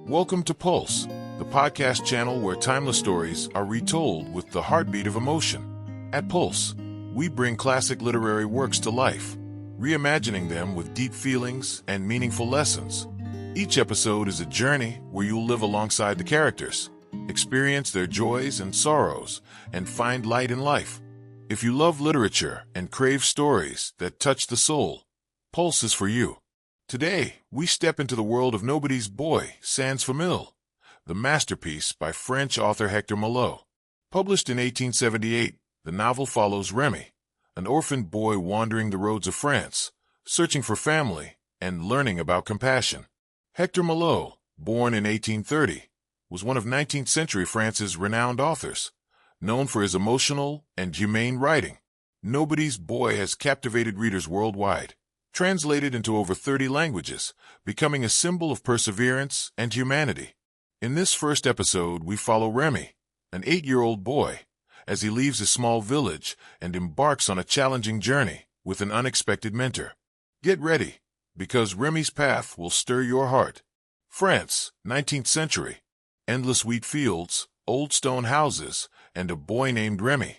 Welcome to Pulse, the podcast channel where timeless stories are retold with the heartbeat of emotion. At Pulse, we bring classic literary works to life, reimagining them with deep feelings and meaningful lessons. Each episode is a journey where you'll live alongside the characters, experience their joys and sorrows, and find light in life. If you love literature and crave stories that touch the soul, Pulse is for you. Today, we step into the world of Nobody's Boy, Sans Famille, the masterpiece by French author Hector Malot. Published in 1878, the novel follows Rémi, an orphaned boy wandering the roads of France, searching for family and learning about compassion. Hector Malot, born in 1830, was one of 19th century France's renowned authors, known for his emotional and humane writing. Nobody's Boy has captivated readers worldwide, translated into over 30 languages, becoming a symbol of perseverance and humanity. In this first episode, we follow Rémi, an 8-year-old boy, as he leaves his small village and embarks on a challenging journey with an unexpected mentor. Get ready, because Rémi's path will stir your heart. France, 19th century. Endless wheat fields, old stone houses, and a boy named Rémi,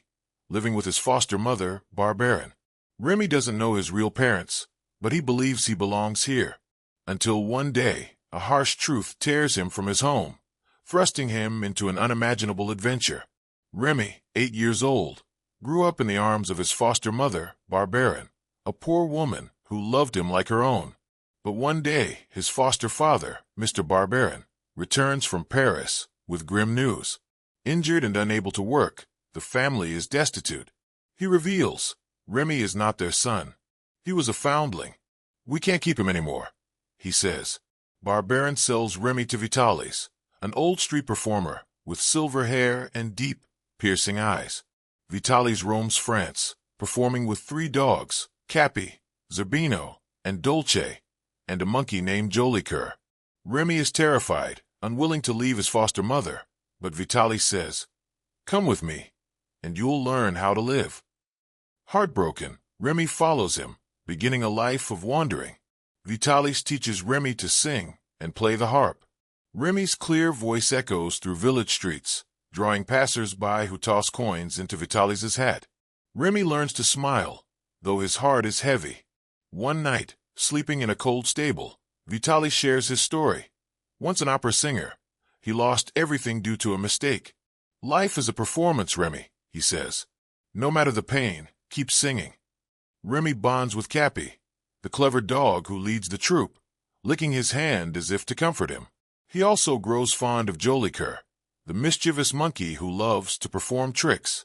living with his foster mother, Barbarin. Rémi doesn't know his real parents, but he believes he belongs here. Until one day, a harsh truth tears him from his home, thrusting him into an unimaginable adventure. Rémi, 8 years old, grew up in the arms of his foster mother, Barbarin, a poor woman who loved him like her own. But one day, his foster father, Mr. Barbarin, returns from Paris with grim news. Injured and unable to work, the family is destitute. He reveals Rémi is not their son. He was a foundling. We can't keep him anymore, he says. Barbarin sells Rémi to Vitalis, an old street performer with silver hair and deep, piercing eyes. Vitalis roams France, performing with 3 dogs, Capi, Zerbino, and Dolce, and a monkey named Jolicoeur. Rémi is terrified, unwilling to leave his foster mother, but Vitalis says, "Come with me, and you'll learn how to live." Heartbroken, Rémi follows him, beginning a life of wandering. Vitalis teaches Rémi to sing and play the harp. Rémi's clear voice echoes through village streets, drawing passers-by who toss coins into Vitalis's hat. Rémi learns to smile, though his heart is heavy. One night, sleeping in a cold stable, Vitalis shares his story. Once an opera singer, he lost everything due to a mistake. "Life is a performance, Rémi," he says. "No matter the pain, keep singing." Rémi bonds with Capi, the clever dog who leads the troupe, licking his hand as if to comfort him. He also grows fond of Jolicoeur, the mischievous monkey who loves to perform tricks.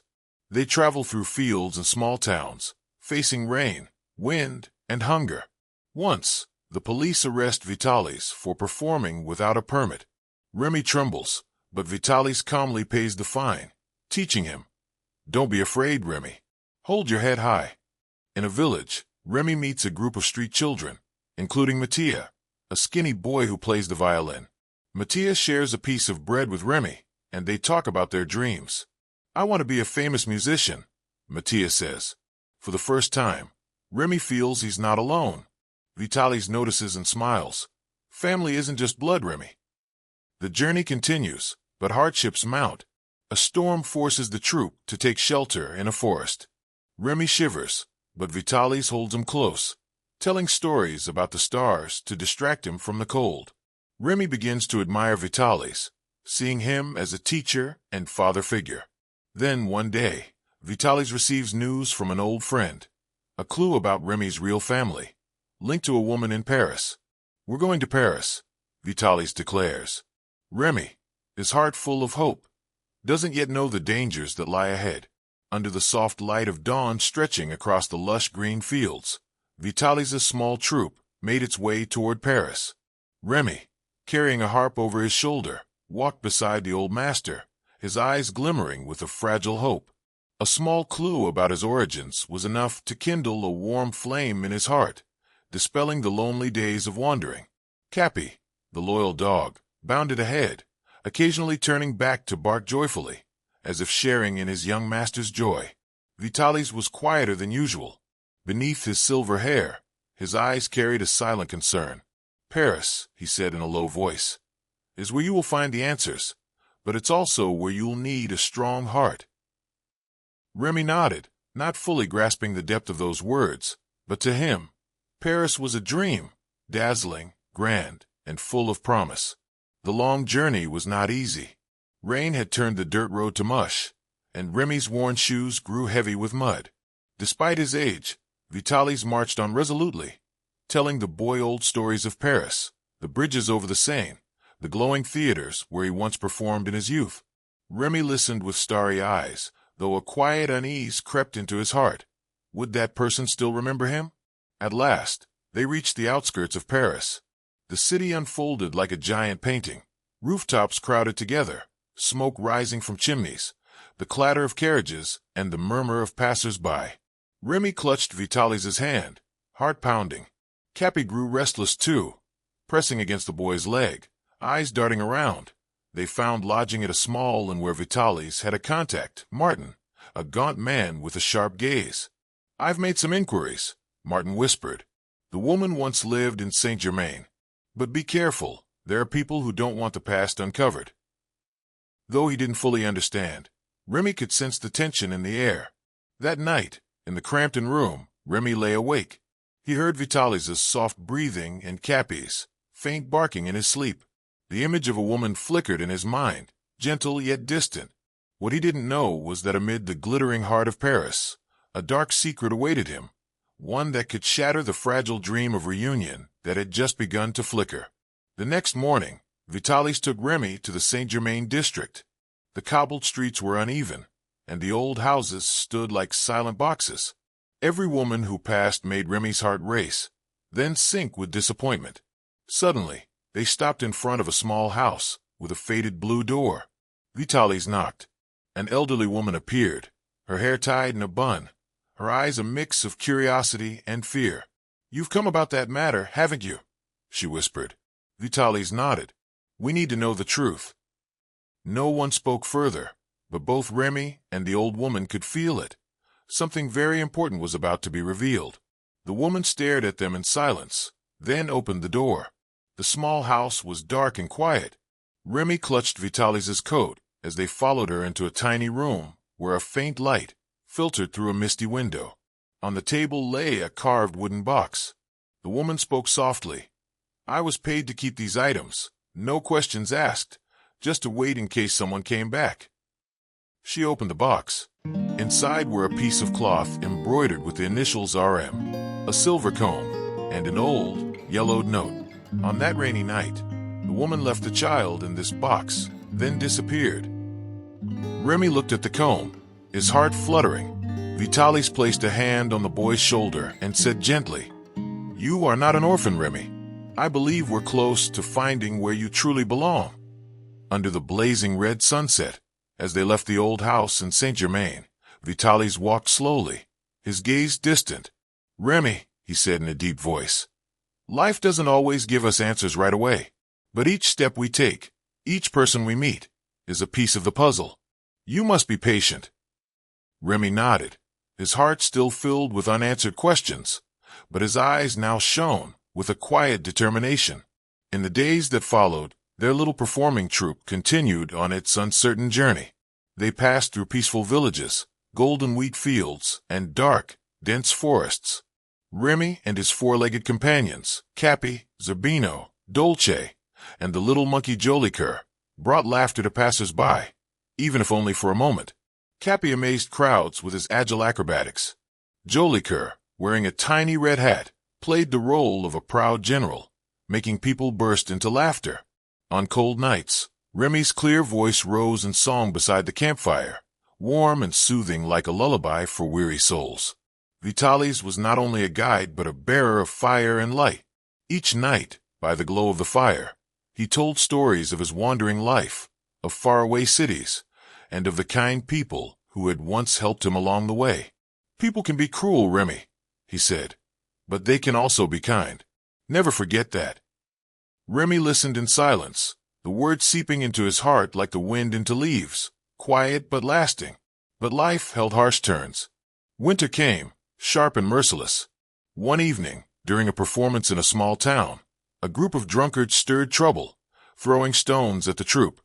They travel through fields and small towns, facing rain, wind, and hunger. Once, the police arrest Vitalis for performing without a permit. Rémi trembles, but Vitalis calmly pays the fine, teaching him, "Don't be afraid, Rémi. Hold your head high." In a village, Rémi meets a group of street children, including Mattia, a skinny boy who plays the violin. Mattia shares a piece of bread with Rémi, and they talk about their dreams. "I want to be a famous musician," Mattia says. For the first time, Rémi feels he's not alone. Vitalis notices and smiles. Family isn't just blood, Rémi. The journey continues, but hardships mount. A storm forces the troupe to take shelter in a forest. Rémi shivers, but Vitalis holds him close, telling stories about the stars to distract him from the cold. Rémi begins to admire Vitalis, seeing him as a teacher and father figure. Then, one day, Vitalis receives news from an old friend, a clue about Rémi's real family, linked to a woman in Paris. "We're going to Paris," Vitalis declares. Rémi, his heart full of hope, doesn't yet know the dangers that lie ahead. Under the soft light of dawn stretching across the lush green fields, Vitalis's small troop made its way toward Paris. Rémi, carrying a harp over his shoulder, walked beside the old master, his eyes glimmering with a fragile hope. A small clue about his origins was enough to kindle a warm flame in his heart, dispelling the lonely days of wandering. Capi, the loyal dog, bounded ahead, occasionally turning back to bark joyfully, as if sharing in his young master's joy. Vitalis was quieter than usual. Beneath his silver hair, his eyes carried a silent concern. "Paris," he said in a low voice. is where you will find the answers, but it's also where you'll need a strong heart." Rémi nodded, not fully grasping the depth of those words, but to him, Paris was a dream, dazzling, grand, and full of promise. The long journey was not easy. Rain had turned the dirt road to mush, and Rémi's worn shoes grew heavy with mud. Despite his age, Vitalis marched on resolutely, telling the boy-old stories of Paris, the bridges over the Seine, the glowing theaters where he once performed in his youth. Rémi listened with starry eyes, though a quiet unease crept into his heart. Would that person still remember him? At last, they reached the outskirts of Paris. The city unfolded like a giant painting. Rooftops crowded together, smoke rising from chimneys, the clatter of carriages, and the murmur of passers-by. Rémi clutched Vitalis's hand, heart pounding. Cappy grew restless too, pressing against the boy's leg, eyes darting around. They found lodging at a small inn where Vitalis had a contact, Martin, a gaunt man with a sharp gaze. "I've made some inquiries," Martin whispered. "The woman once lived in Saint-Germain. But be careful, there are people who don't want the past uncovered." Though he didn't fully understand, Rémi could sense the tension in the air. That night, in the Crampton room, Rémi lay awake. He heard Vitalis's soft breathing and Cappy's faint barking in his sleep. The image of a woman flickered in his mind, gentle yet distant. What he didn't know was that amid the glittering heart of Paris, a dark secret awaited him, one that could shatter the fragile dream of reunion that had just begun to flicker. The next morning, Vitalis took Rémi to the Saint-Germain district. The cobbled streets were uneven, and the old houses stood like silent boxes. Every woman who passed made Rémi's heart race, then sink with disappointment. Suddenly, they stopped in front of a small house with a faded blue door. Vitalis knocked. An elderly woman appeared, her hair tied in a bun, her eyes a mix of curiosity and fear. "You've come about that matter, haven't you?" she whispered. Vitalis nodded. "We need to know the truth." No one spoke further, but both Rémi and the old woman could feel it. Something very important was about to be revealed. The woman stared at them in silence, then opened the door. The small house was dark and quiet. Rémi clutched Vitalis's coat as they followed her into a tiny room where a faint light filtered through a misty window. On the table lay a carved wooden box. The woman spoke softly. "I was paid to keep these items, no questions asked, just to wait in case someone came back." She opened the box. Inside were a piece of cloth embroidered with the initials RM, a silver comb, and an old, yellowed note. On that rainy night, the woman left the child in this box, then disappeared. Rémi looked at the comb, his heart fluttering. Vitalis placed a hand on the boy's shoulder and said gently, "You are not an orphan, Rémi. I believe we're close to finding where you truly belong." Under the blazing red sunset, as they left the old house in Saint-Germain, Vitalis walked slowly, his gaze distant. "Rémi," he said in a deep voice, "life doesn't always give us answers right away, but each step we take, each person we meet, is a piece of the puzzle. You must be patient." Rémi nodded, his heart still filled with unanswered questions, but his eyes now shone with a quiet determination. In the days that followed, their little performing troupe continued on its uncertain journey. They passed through peaceful villages, golden wheat fields, and dark, dense forests. Rémi and his four-legged companions, Cappy, Zerbino, Dolce, and the little monkey Jolicoeur, brought laughter to passers-by, even if only for a moment. Cappy amazed crowds with his agile acrobatics. Jolicoeur, wearing a tiny red hat, played the role of a proud general, making people burst into laughter. On cold nights, Rémi's clear voice rose in song beside the campfire, warm and soothing like a lullaby for weary souls. Vitalis was not only a guide but a bearer of fire and light. Each night, by the glow of the fire, he told stories of his wandering life, of faraway cities, and of the kind people who had once helped him along the way. "People can be cruel, Rémi," he said, "but they can also be kind. Never forget that." Rémi listened in silence, the words seeping into his heart like the wind into leaves, quiet but lasting. But life held harsh turns. Winter came, sharp and merciless. One evening, during a performance in a small town, a group of drunkards stirred trouble, throwing stones at the troop.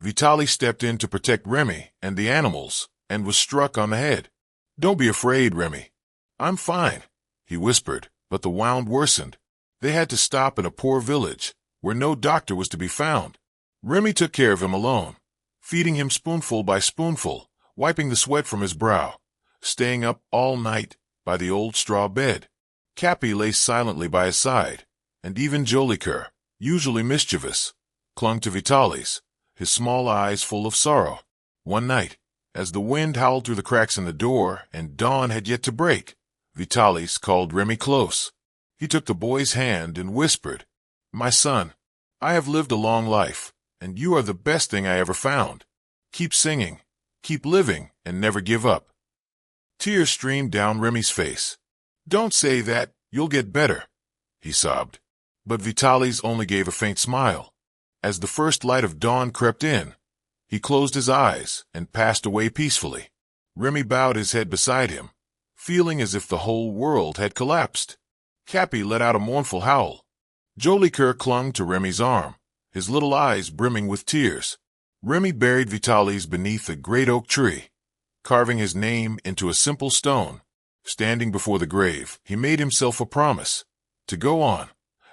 Vitaly stepped in to protect Rémi and the animals, and was struck on the head. "Don't be afraid, Rémi. I'm fine," he whispered, but the wound worsened. They had to stop in a poor village, where no doctor was to be found. Rémi took care of him alone, feeding him spoonful by spoonful, wiping the sweat from his brow, staying up all night by the old straw bed. Cappy lay silently by his side, and even Jolicoeur, usually mischievous, clung to Vitaly's, his small eyes full of sorrow. One night, as the wind howled through the cracks in the door and dawn had yet to break, Vitaly called Rémi close. He took the boy's hand and whispered, "My son, I have lived a long life, and you are the best thing I ever found. Keep singing, keep living, and never give up." Tears streamed down Rémi's face. "Don't say that, you'll get better," he sobbed. But Vitaly only gave a faint smile. As the first light of dawn crept in, he closed his eyes and passed away peacefully. Rémi bowed his head beside him, feeling as if the whole world had collapsed. Cappy let out a mournful howl. Jolicoeur clung to Rémi's arm, his little eyes brimming with tears. Rémi buried Vitaly beneath a great oak tree, carving his name into a simple stone. Standing before the grave, he made himself a promise to go on,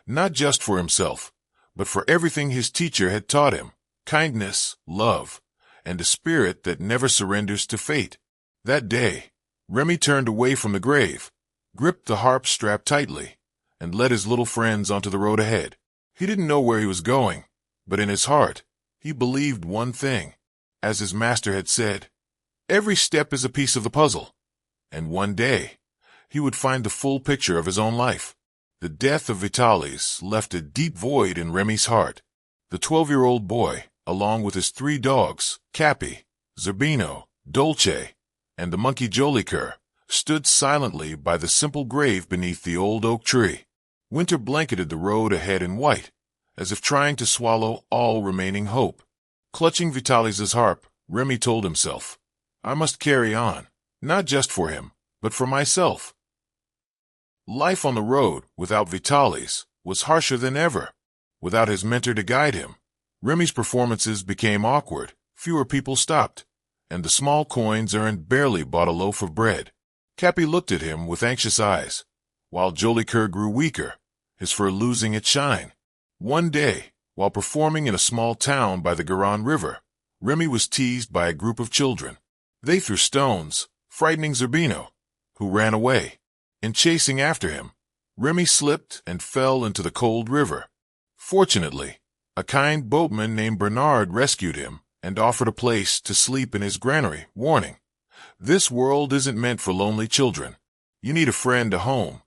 not just for himself, but for everything his teacher had taught him: kindness, love, and a spirit that never surrenders to fate. That day, Rémi turned away from the grave, gripped the harp strap tightly, and led his little friends onto the road ahead. He didn't know where he was going, but in his heart, he believed one thing. As his master had said, every step is a piece of the puzzle, and one day, he would find the full picture of his own life. The death of Vitaly left a deep void in Rémi's heart. The 12-year-old boy, along with his 3 dogs, Cappy, Zerbino, Dolce, and the monkey Jolicoeur, stood silently by the simple grave beneath the old oak tree. Winter blanketed the road ahead in white, as if trying to swallow all remaining hope. Clutching Vitaly's harp, Rémi told himself, "I must carry on, not just for him, but for myself." Life on the road, without Vitaly, was harsher than ever. Without his mentor to guide him, Rémi's performances became awkward, fewer people stopped, and the small coins earned barely bought a loaf of bread. Cappy looked at him with anxious eyes, while Jolicoeur grew weaker, his fur losing its shine. One day, while performing in a small town by the Garonne River, Rémi was teased by a group of children. They threw stones, frightening Zerbino, who ran away. In chasing after him, Rémi slipped and fell into the cold river. Fortunately, a kind boatman named Bernard rescued him and offered a place to sleep in his granary, warning, "This world isn't meant for lonely children. You need a friend, a home."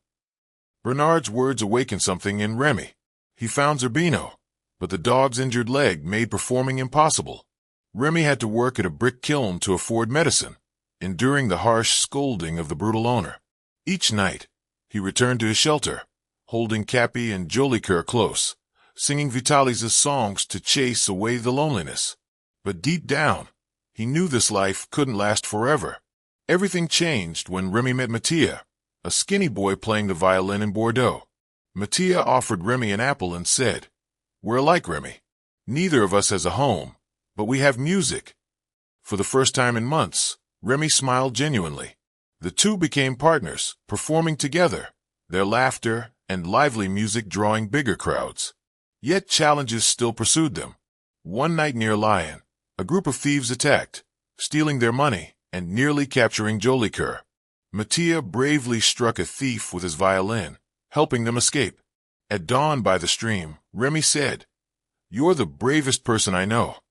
Bernard's words awakened something in Rémi. He found Zerbino, but the dog's injured leg made performing impossible. Rémi had to work at a brick kiln to afford medicine, enduring the harsh scolding of the brutal owner. Each night, he returned to his shelter, holding Cappy and Jolicoeur close, singing Vitaly's songs to chase away the loneliness. But deep down, he knew this life couldn't last forever. Everything changed when Rémi met Mattia, a skinny boy playing the violin in Bordeaux. Mattia offered Rémi an apple and said, "We're alike, Rémi. Neither of us has a home, but we have music." For the first time in months, Rémi smiled genuinely. The two became partners, performing together, their laughter and lively music drawing bigger crowds. Yet challenges still pursued them. One night near Lyon, a group of thieves attacked, stealing their money and nearly capturing Jolicoeur. Mattia bravely struck a thief with his violin, helping them escape. At dawn by the stream, Rémi said, "You're the bravest person I know."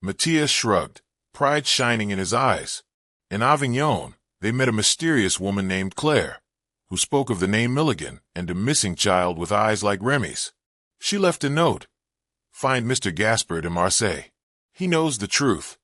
Mattia shrugged, pride shining in his eyes. In Avignon, they met a mysterious woman named Claire, who spoke of the name Milligan and a missing child with eyes like Rémi's. She left a note. "Find Mr. Gaspard in Marseille. He knows the truth."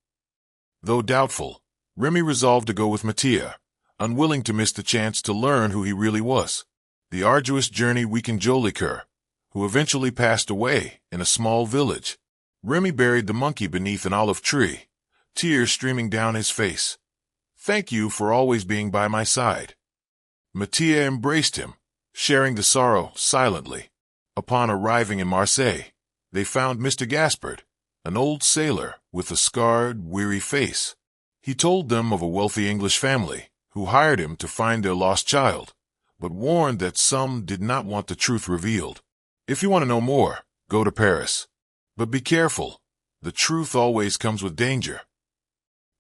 Though doubtful, Rémi resolved to go with Mattia, unwilling to miss the chance to learn who he really was. The arduous journey weakened Jolicoeur, who eventually passed away in a small village. Rémi buried the monkey beneath an olive tree, tears streaming down his face. "Thank you for always being by my side." Mattia embraced him, sharing the sorrow silently. Upon arriving in Marseille, they found Mr. Gaspard, an old sailor with a scarred, weary face. He told them of a wealthy English family who hired him to find their lost child, but warned that some did not want the truth revealed. If you want to know more, go to Paris. But be careful. The truth always comes with danger.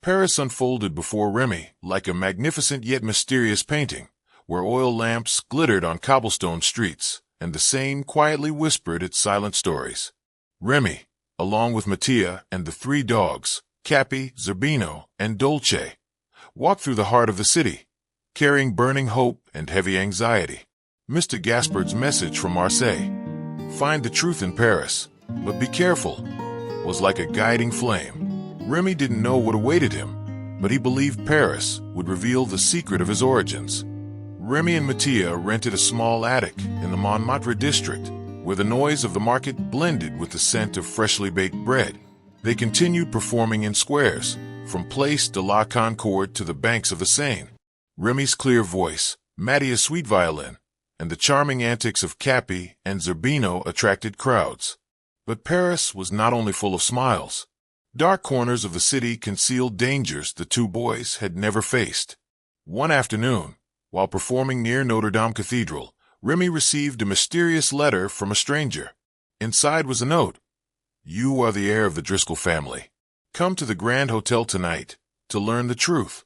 Paris unfolded before Rémi like a magnificent yet mysterious painting, where oil lamps glittered on cobblestone streets, and the Seine quietly whispered its silent stories. Rémi, along with Mattia and the three dogs, Capi, Zerbino, and Dolce, walked through the heart of the city, carrying burning hope and heavy anxiety. Mr. Gaspard's message from Marseille, "Find the truth in Paris, but be careful," was like a guiding flame. Rémi didn't know what awaited him, but he believed Paris would reveal the secret of his origins. Rémi and Mattia rented a small attic in the Montmartre district, where the noise of the market blended with the scent of freshly baked bread. They continued performing in squares, from Place de la Concorde to the banks of the Seine. Rémi's clear voice, Mattia's sweet violin, and the charming antics of Capi and Zerbino attracted crowds. But Paris was not only full of smiles. Dark corners of the city concealed dangers the two boys had never faced. One afternoon, while performing near Notre Dame Cathedral, Rémi received a mysterious letter from a stranger. Inside was a note. "You are the heir of the Driscoll family. Come to the Grand Hotel tonight to learn the truth."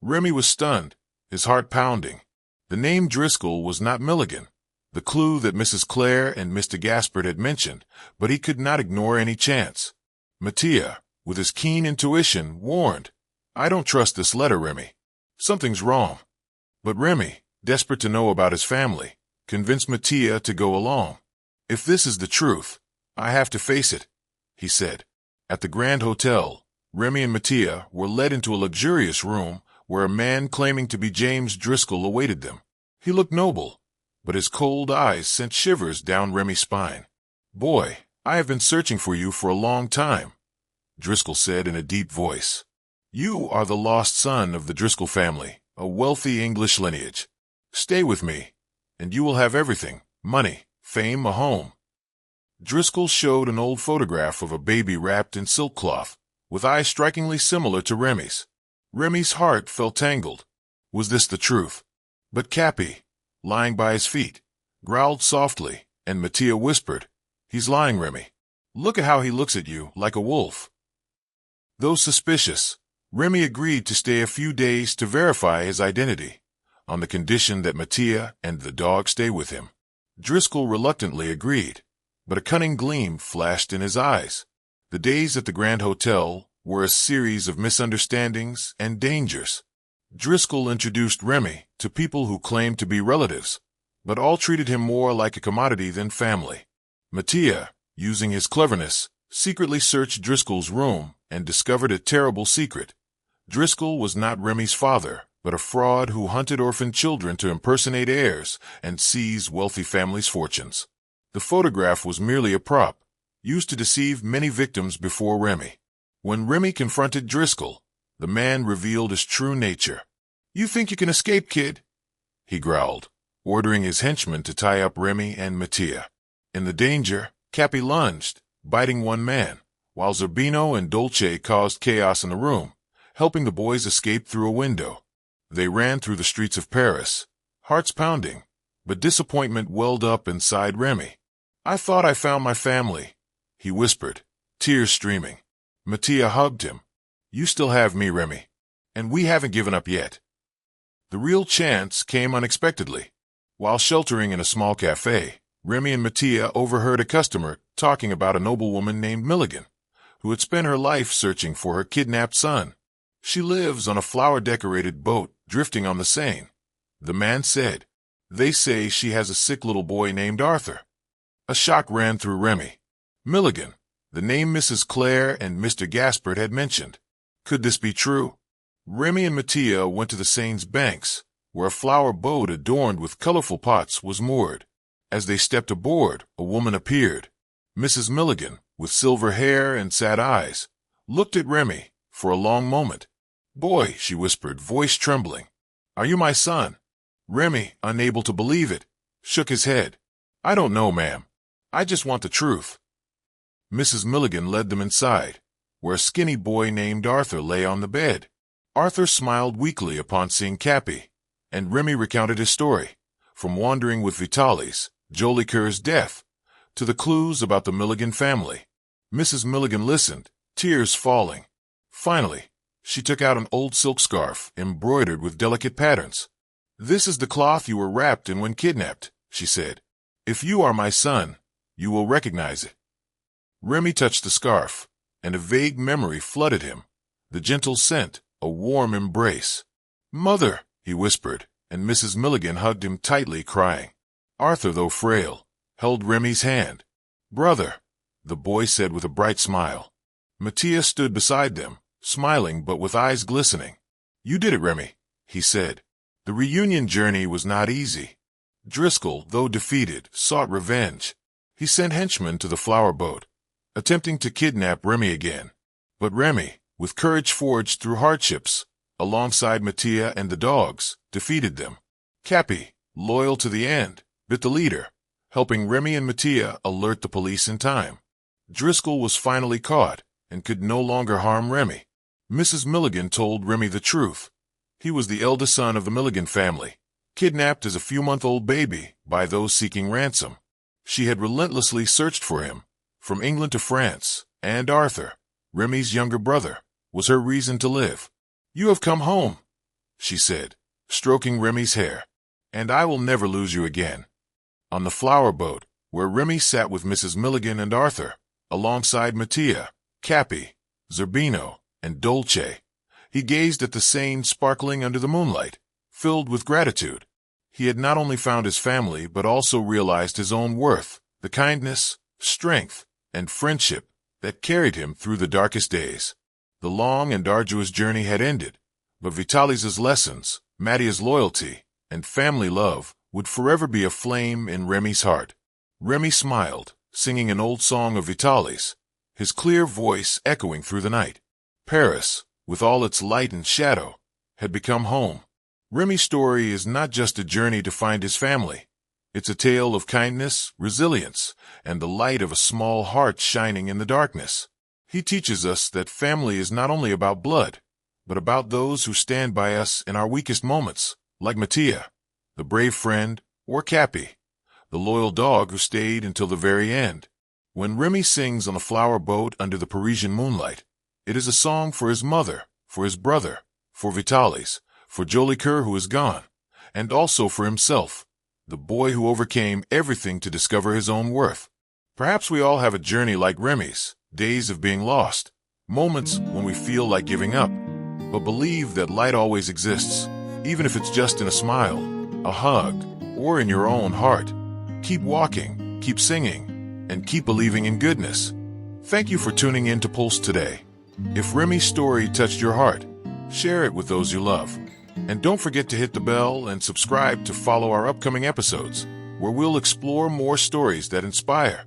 Rémi was stunned, his heart pounding. The name Driscoll was not Milligan, the clue that Mrs. Clare and Mr. Gaspard had mentioned, but he could not ignore any chance. Mattia, with his keen intuition, warned, "I don't trust this letter, Rémi. Something's wrong." But Rémi, desperate to know about his family, convinced Mattia to go along. "If this is the truth, I have to face it," he said. At the Grand Hotel, Rémi and Mattia were led into a luxurious room where a man claiming to be James Driscoll awaited them. He looked noble, but his cold eyes sent shivers down Rémi's spine. "Boy, I have been searching for you for a long time," Driscoll said in a deep voice. "You are the lost son of the Driscoll family, a wealthy English lineage. Stay with me, and you will have everything: money, fame, a home." Driscoll showed an old photograph of a baby wrapped in silk cloth, with eyes strikingly similar to Rémi's. Rémi's heart felt tangled. Was this the truth? But Capi, lying by his feet, growled softly, and Mattia whispered, "He's lying, Rémi. Look at how he looks at you, like a wolf." Though suspicious, Rémi agreed to stay a few days to verify his identity, on the condition that Mattia and the dog stay with him. Driscoll reluctantly agreed, but a cunning gleam flashed in his eyes. The days at the Grand Hotel were a series of misunderstandings and dangers. Driscoll introduced Rémi to people who claimed to be relatives, but all treated him more like a commodity than family. Mattia, using his cleverness, secretly searched Driscoll's room and discovered a terrible secret. Driscoll was not Rémi's father, but a fraud who hunted orphan children to impersonate heirs and seize wealthy families' fortunes. The photograph was merely a prop, used to deceive many victims before Rémi. When Rémi confronted Driscoll, the man revealed his true nature. "You think you can escape, kid?" he growled, ordering his henchmen to tie up Rémi and Mattia. In the danger, Capi lunged, biting one man, while Zerbino and Dolce caused chaos in the room, helping the boys escape through a window. They ran through the streets of Paris, hearts pounding, but disappointment welled up inside Rémi. "I thought I found my family," he whispered, tears streaming. Mattia hugged him. "You still have me, Rémi, and we haven't given up yet." The real chance came unexpectedly. While sheltering in a small cafe, Rémi and Mattia overheard a customer talking about a noblewoman named Milligan, who had spent her life searching for her kidnapped son. "She lives on a flower-decorated boat drifting on the Seine," the man said. "They say she has a sick little boy named Arthur." A shock ran through Rémi. Milligan, the name Mrs. Clare and Mr. Gaspard had mentioned. Could this be true? Rémi and Mattia went to the Seine's banks, where a flower boat adorned with colorful pots was moored. As they stepped aboard, a woman appeared. Mrs. Milligan, with silver hair and sad eyes, looked at Rémi for a long moment. "Boy," she whispered, voice trembling, "are you my son?" Rémi, unable to believe it, shook his head. "I don't know, ma'am. I just want the truth." Mrs. Milligan led them inside, where a skinny boy named Arthur lay on the bed. Arthur smiled weakly upon seeing Cappy, and Rémi recounted his story, from wandering with Vitalis, Jolicoeur's death, to the clues about the Milligan family. Mrs. Milligan listened, tears falling. Finally, she took out an old silk scarf embroidered with delicate patterns. "This is the cloth you were wrapped in when kidnapped," she said. "If you are my son, you will recognize it." Rémi touched the scarf, and a vague memory flooded him, the gentle scent, a warm embrace. "Mother," he whispered, and Mrs. Milligan hugged him tightly, crying. Arthur, though frail, held Rémi's hand. "Brother," the boy said with a bright smile. Mattia stood beside them, smiling but with eyes glistening. "You did it, Rémi," he said. The reunion journey was not easy. Driscoll, though defeated, sought revenge. He sent henchmen to the flower boat, attempting to kidnap Rémi again. But Rémi, with courage forged through hardships, alongside Mattia and the dogs, defeated them. Cappy, loyal to the end, bit the leader, helping Rémi and Mattia alert the police in time. Driscoll was finally caught and could no longer harm Rémi. Mrs. Milligan told Rémi the truth. He was the eldest son of the Milligan family, kidnapped as a few-month-old baby by those seeking ransom. She had relentlessly searched for him, from England to France, and Arthur, Rémi's younger brother, was her reason to live. "You have come home," she said, stroking Rémi's hair, "and I will never lose you again." On the flower boat, where Rémi sat with Mrs. Milligan and Arthur, alongside Mattia, Cappy, Zerbino, and Dolce, he gazed at the Seine sparkling under the moonlight, filled with gratitude. He had not only found his family but also realized his own worth, the kindness, strength, and friendship that carried him through the darkest days. The long and arduous journey had ended, but Vitalis's lessons, Mattia's loyalty, and family love would forever be a flame in Rémi's heart. Rémi smiled, singing an old song of Vitali's, his clear voice echoing through the night. Paris, with all its light and shadow, had become home. Rémi's story is not just a journey to find his family. It's a tale of kindness, resilience, and the light of a small heart shining in the darkness. He teaches us that family is not only about blood, but about those who stand by us in our weakest moments, like Mattia, the brave friend, or Cappy, the loyal dog who stayed until the very end. When Rémi sings on the flower boat under the Parisian moonlight, it is a song for his mother, for his brother, for Vitalis, for Jolicoeur who is gone, and also for himself, the boy who overcame everything to discover his own worth. Perhaps we all have a journey like Rémi's, days of being lost, moments when we feel like giving up, but believe that light always exists, even if it's just in a smile, a hug, or in your own heart. Keep walking, keep singing, and keep believing in goodness. Thank you for tuning in to Pulse today. If Rémi's story touched your heart, share it with those you love. And don't forget to hit the bell and subscribe to follow our upcoming episodes, where we'll explore more stories that inspire.